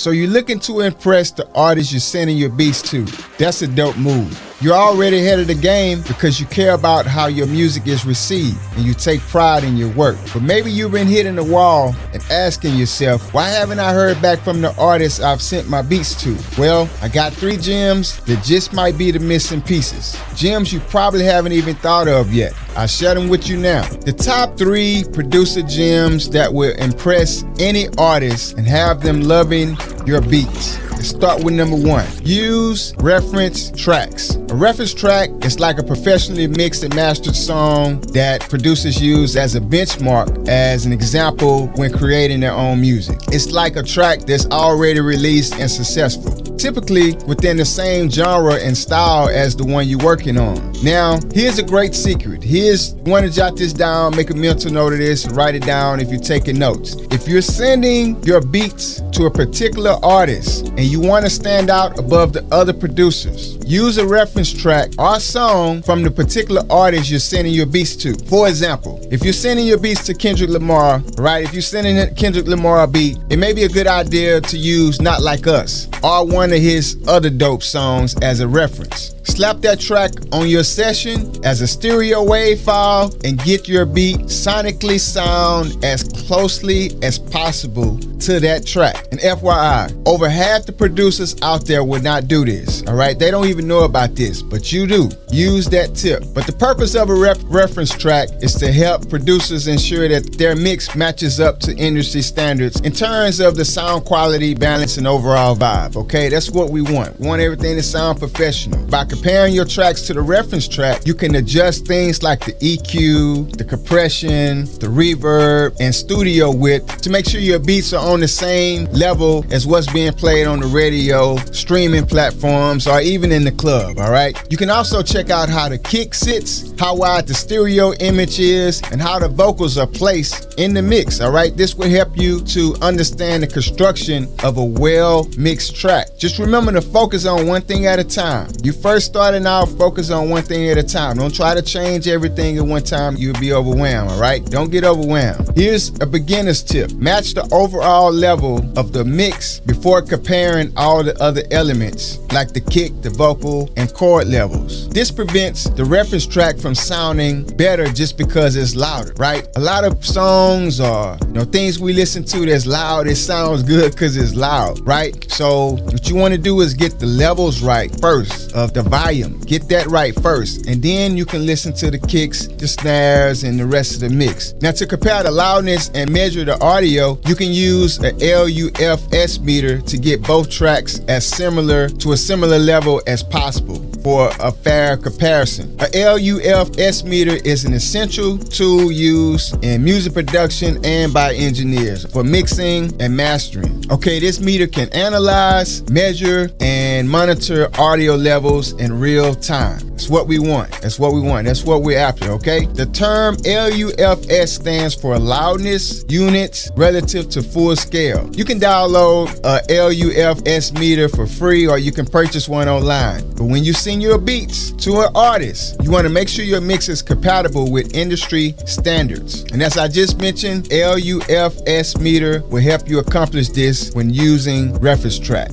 So you're looking to impress the artist you're sending your beats to. That's a dope move. You're already ahead of the game because you care about how your music is received and you take pride in your work. But maybe you've been hitting the wall and asking yourself, why haven't I heard back from the artists I've sent my beats to? Well, I got 3 gems that just might be the missing pieces. Gems you probably haven't even thought of yet. I'll share them with you now. The top 3 producer gems that will impress any artist and have them loving your beats. Let's start with number 1. Use reference tracks. A reference track is like a professionally mixed and mastered song that producers use as a benchmark, as an example when creating their own music. It's like a track that's already released and successful, typically within the same genre and style as the one you're working on. Now, here's a great secret. You want to jot this down, make a mental note of this, write it down if you're taking notes. If you're sending your beats to a particular artist and you want to stand out above the other producers, use a reference track or song from the particular artist you're sending your beats to. For example, if you're sending your beats to Kendrick Lamar, right? If you're sending Kendrick Lamar a beat, it may be a good idea to use Not Like Us or one of his other dope songs as a reference. Slap that track on your session as a stereo wave file and get your beat sonically sound as closely as possible to that track. And FYI, over half the producers out there would not do this, all right? They don't even know about this, but you do. Use that tip. But the purpose of a reference track is to help producers ensure that their mix matches up to industry standards in terms of the sound quality, balance, and overall vibe, okay? That's what we want. We want everything to sound professional. By comparing your tracks to the reference track, you can adjust things like the EQ, the compression, the reverb, and studio width to make sure your beats are on the same level as what's being played on the radio, streaming platforms, or even in the club, all right? You can also check out how the kick sits, how wide the stereo image is, and how the vocals are placed in the mix, all right? This will help you to understand the construction of a well-mixed track. Just remember to focus on one thing at a time. You first starting out, focus on one thing at a time. Don't try to change everything at one time. You'll be overwhelmed, all right? Don't get overwhelmed. Here's a beginner's tip. Match the overall level of the mix before comparing all the other elements like the kick, the vocal, and chord levels. This prevents the reference track from sounding better just because it's louder, right? A lot of songs or things we listen to that's loud, it sounds good because it's loud, right? So what you want to do is get the levels right first of the volume. Get that right first, and then you can listen to the kicks, the snares, and the rest of the mix. Now, to compare the loudness and measure the audio, you can use a LUFS meter to get both tracks to a similar level as possible for a fair comparison. A LUFS meter is an essential tool used in music production and by engineers for mixing and mastering. Okay, this meter can analyze, measure, and monitor audio levels in real time. That's what we want. That's what we want. That's what we're after, okay? The term LUFS stands for loudness units relative to full scale. You can download a LUFS meter for free, or you can purchase one online. But when you send your beats to an artist, you want to make sure your mix is compatible with industry standards. And as I just mentioned, LUFS meter will help you accomplish this when using reference track.